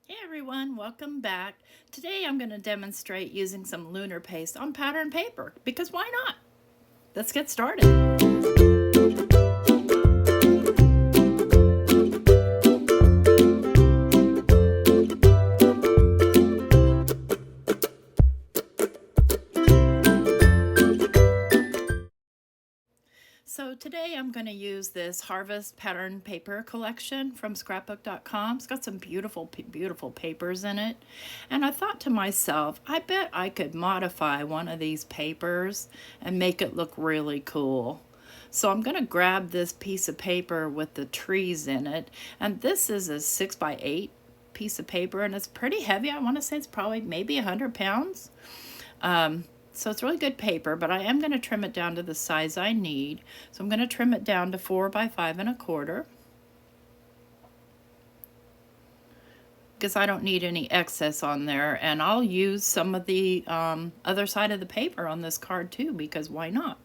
Hey everyone, welcome back. Today I'm going to demonstrate using some lunar paste on pattern paper, because why not? Let's get started. So today I'm going to use this Harvest Pattern Paper collection from scrapbook.com. It's got some beautiful, beautiful papers in it. And I thought to myself, I bet I could modify one of these papers and make it look really cool. So I'm going to grab this piece of paper with the trees in it. And this is a 6x8 piece of paper, and it's pretty heavy. I want to say it's probably maybe 100 pounds. So it's really good paper, but I am going to trim it down to the size I need. So I'm going to trim it down to 4 by 5 1/4, because I don't need any excess on there. And I'll use some of the other side of the paper on this card too, because why not?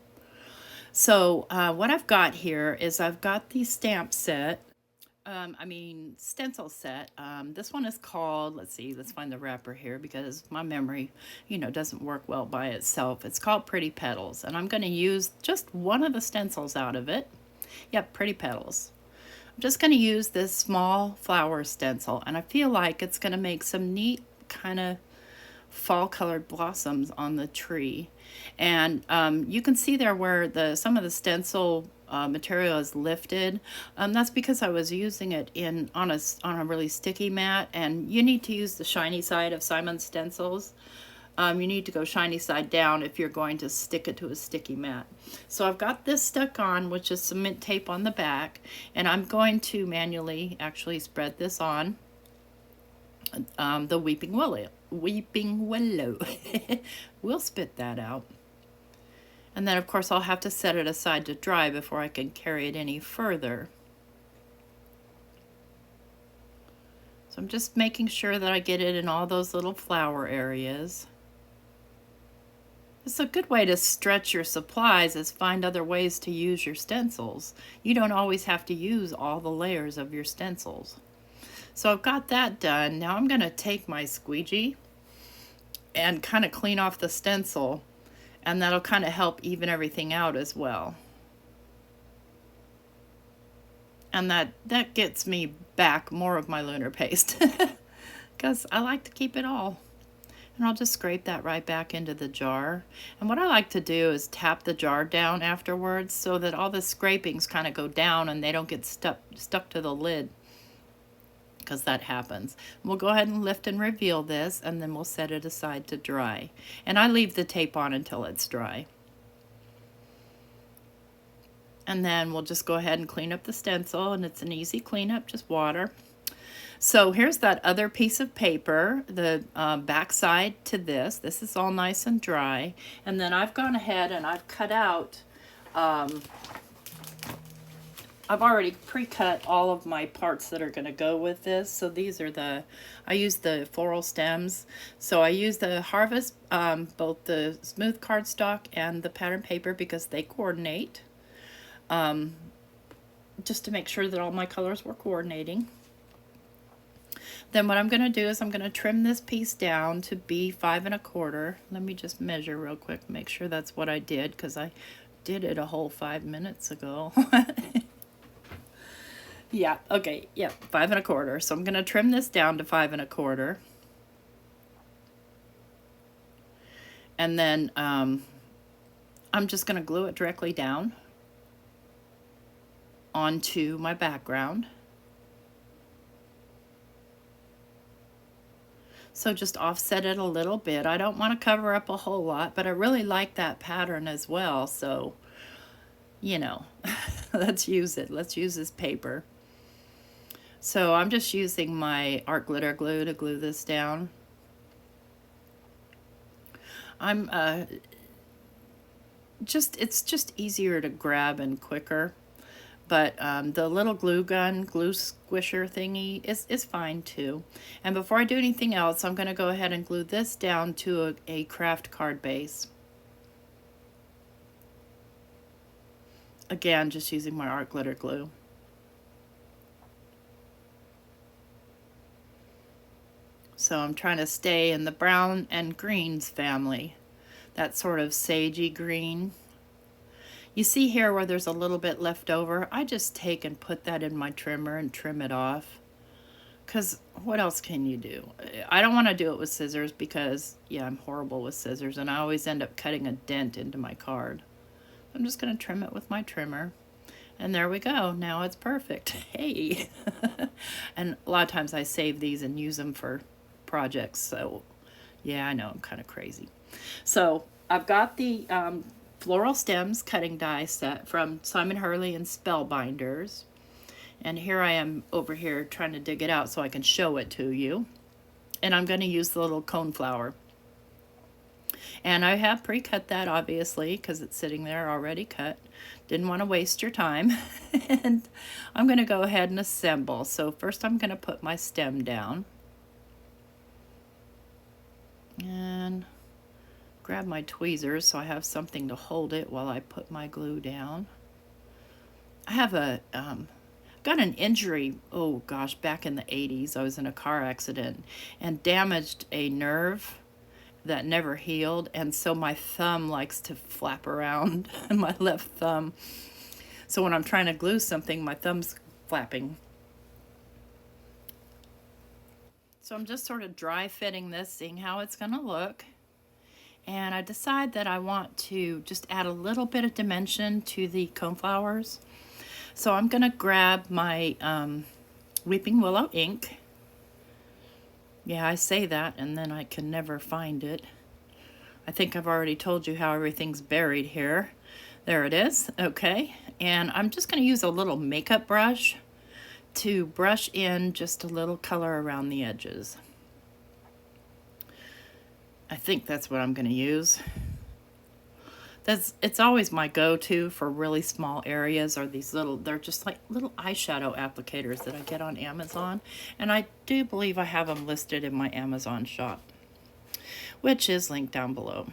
So what I've got here is I've got the stamp set. Stencil set. This one is called, let's see, let's find the wrapper here because my memory, doesn't work well by itself. It's called Pretty Petals, and I'm going to use just one of the stencils out of it. Yep, Pretty Petals. I'm just going to use this small flower stencil, and I feel like it's going to make some neat kind of fall colored blossoms on the tree. And you can see there where some of the stencil material is lifted. That's because I was using it on a really sticky mat, and you need to use the shiny side of Simon's stencils. You need to go shiny side down if you're going to stick it to a sticky mat. So I've got this stuck on, which is cement tape on the back, and I'm going to manually actually spread this on the weeping willow. We'll spit that out. And then, of course, I'll have to set it aside to dry before I can carry it any further. So I'm just making sure that I get it in all those little flower areas. It's a good way to stretch your supplies is find other ways to use your stencils. You don't always have to use all the layers of your stencils. So I've got that done. Now I'm going to take my squeegee and kind of clean off the stencil, and that'll kind of help even everything out as well. And that gets me back more of my lunar paste because I like to keep it all. And I'll just scrape that right back into the jar. And what I like to do is tap the jar down afterwards so that all the scrapings kind of go down and they don't get stuck to the lid, because that happens. We'll go ahead and lift and reveal this, and then we'll set it aside to dry. And I leave the tape on until it's dry. And then we'll just go ahead and clean up the stencil, and it's an easy cleanup, just water. So here's that other piece of paper, the back side to this. This is all nice and dry. And then I've gone ahead and I've cut out, I've already pre-cut all of my parts that are going to go with this. So these are I use the floral stems. So I use the Harvest, both the smooth cardstock and the pattern paper, because they coordinate. Just to make sure that all my colors were coordinating. Then what I'm going to do is I'm going to trim this piece down to be 5 1/4. Let me just measure real quick, make sure that's what I did, because I did it a whole 5 minutes ago. Yeah, okay, yeah, 5 1/4. So I'm going to trim this down to 5 1/4. And then I'm just going to glue it directly down onto my background. So just offset it a little bit. I don't want to cover up a whole lot, but I really like that pattern as well. So, let's use it. Let's use this paper. So I'm just using my art glitter glue to glue this down. It's just easier to grab and quicker. But the little glue squisher thingy is fine too. And before I do anything else, I'm going to go ahead and glue this down to a craft card base. Again, just using my art glitter glue. So I'm trying to stay in the brown and greens family. That sort of sagey green. You see here where there's a little bit left over? I just take and put that in my trimmer and trim it off. Because what else can you do? I don't want to do it with scissors because, yeah, I'm horrible with scissors and I always end up cutting a dent into my card. I'm just going to trim it with my trimmer. And there we go. Now it's perfect. Hey. And a lot of times I save these and use them for projects. So, yeah, I know I'm kind of crazy. So I've got the floral stems cutting die set from Simon Hurley and Spellbinders. And here I am over here trying to dig it out so I can show it to you. And I'm going to use the little coneflower. And I have pre-cut that obviously because it's sitting there already cut. Didn't want to waste your time. And I'm going to go ahead and assemble. So first I'm going to put my stem down. And grab my tweezers so I have something to hold it while I put my glue down. I have got an injury, oh gosh, back in the 80s. I was in a car accident and damaged a nerve that never healed, and so my thumb likes to flap around, my left thumb. So when I'm trying to glue something, my thumb's flapping. So I'm just sort of dry fitting this, seeing how it's going to look. And I decide that I want to just add a little bit of dimension to the coneflowers. So I'm going to grab my Weeping Willow ink. Yeah, I say that and then I can never find it. I think I've already told you how everything's buried here. There it is. Okay. And I'm just going to use a little makeup brush to brush in just a little color around the edges. I think that's what I'm going to use. It's always my go-to for really small areas, are these little, they're just like little eyeshadow applicators that I get on Amazon. And I do believe I have them listed in my Amazon shop, which is linked down below.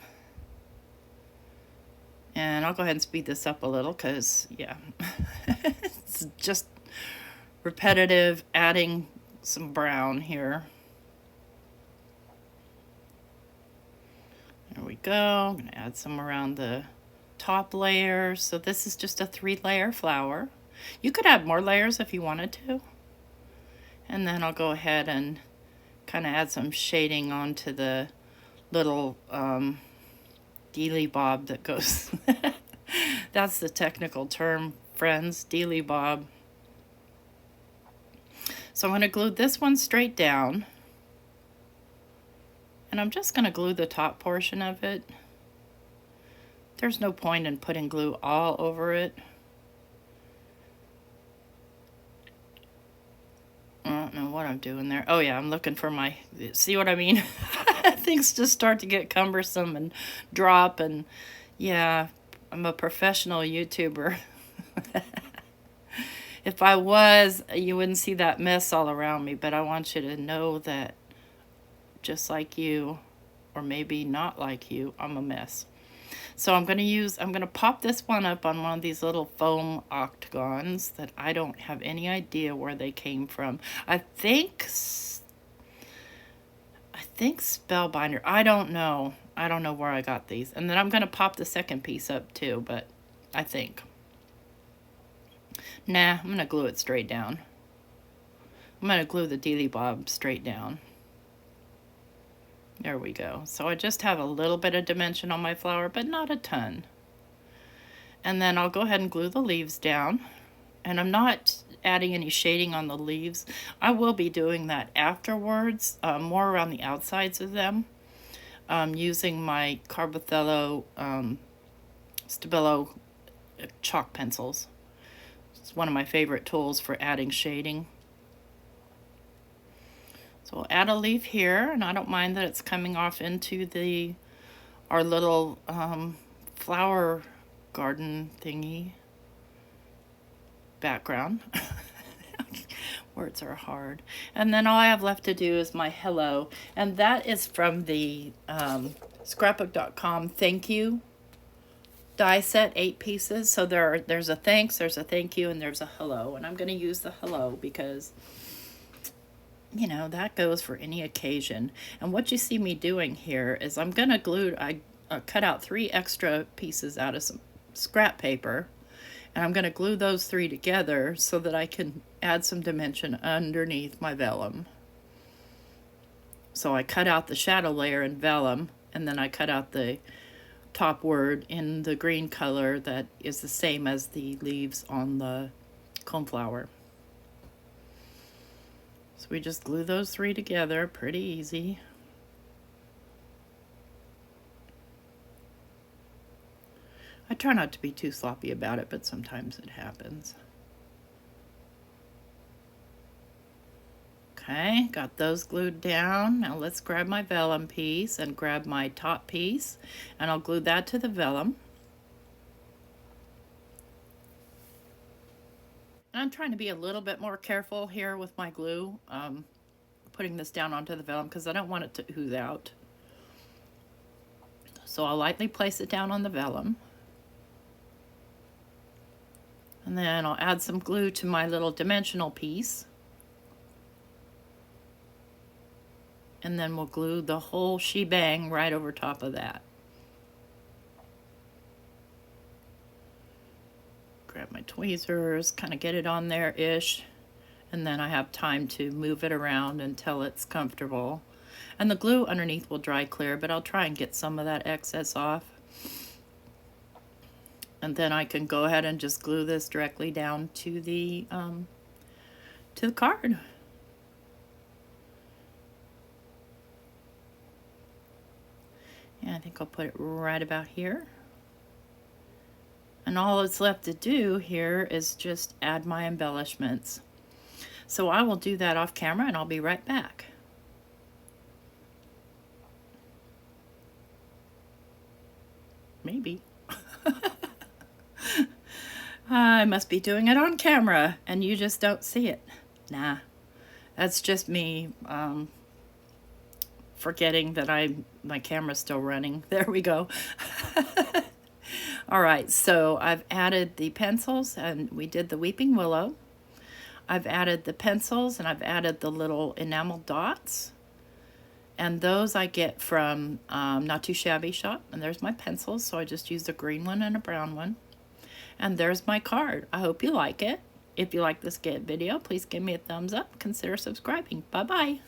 And I'll go ahead and speed this up a little because, yeah, it's just repetitive, adding some brown here. There we go. I'm going to add some around the top layer. So this is just a 3-layer flower. You could add more layers if you wanted to. And then I'll go ahead and kind of add some shading onto the little dealy bob that goes. That's the technical term, friends, dealy bob. So I'm going to glue this one straight down. And I'm just going to glue the top portion of it. There's no point in putting glue all over it. I don't know what I'm doing there. Oh yeah, I'm looking for my, see what I mean? Things just start to get cumbersome and drop, and yeah, I'm a professional YouTuber. If I was, you wouldn't see that mess all around me, but I want you to know that just like you, or maybe not like you, I'm a mess. So I'm going to pop this one up on one of these little foam octagons that I don't have any idea where they came from. I think Spellbinder. I don't know where I got these. And then I'm going to pop the second piece up too, but I think. Nah, I'm going to glue it straight down. I'm going to glue the Dealy Bob straight down. There we go. So I just have a little bit of dimension on my flower, but not a ton. And then I'll go ahead and glue the leaves down. And I'm not adding any shading on the leaves. I will be doing that afterwards, more around the outsides of them, using my Carbothello Stabilo chalk pencils. It's one of my favorite tools for adding shading. So we'll add a leaf here, and I don't mind that it's coming off into our little flower garden thingy background. Words are hard. And then all I have left to do is my hello, and that is from the scrapbook.com thank you die set, 8 pieces. So there's a thanks, there's a thank you, and there's a hello, and I'm going to use the hello because you know, that goes for any occasion. And what you see me doing here is I'm going to glue, I cut out 3 extra pieces out of some scrap paper, and I'm going to glue those 3 together so that I can add some dimension underneath my vellum. So I cut out the shadow layer in vellum, and then I cut out the top word in the green color that is the same as the leaves on the coneflower. So we just glue those 3 together, pretty easy. I try not to be too sloppy about it, but sometimes it happens. Okay, got those glued down. Now let's grab my vellum piece and grab my top piece, and I'll glue that to the vellum. And I'm trying to be a little bit more careful here with my glue, putting this down onto the vellum because I don't want it to ooze out. So I'll lightly place it down on the vellum. And then I'll add some glue to my little dimensional piece. And then we'll glue the whole shebang right over top of that. Grab my tweezers, kind of get it on there-ish, and then I have time to move it around until it's comfortable. And the glue underneath will dry clear, but I'll try and get some of that excess off. And then I can go ahead and just glue this directly down to the card. And I think I'll put it right about here. And all that's left to do here is just add my embellishments. So I will do that off camera and I'll be right back. Maybe. I must be doing it on camera and you just don't see it. Nah, that's just me forgetting that my camera's still running. There we go. All right, so I've added the pencils and we did the weeping willow. I've added the pencils and I've added the little enamel dots. And those I get from Not Too Shabby Shop. And there's my pencils, so I just used a green one and a brown one. And there's my card. I hope you like it. If you like this video, please give me a thumbs up. Consider subscribing. Bye-bye.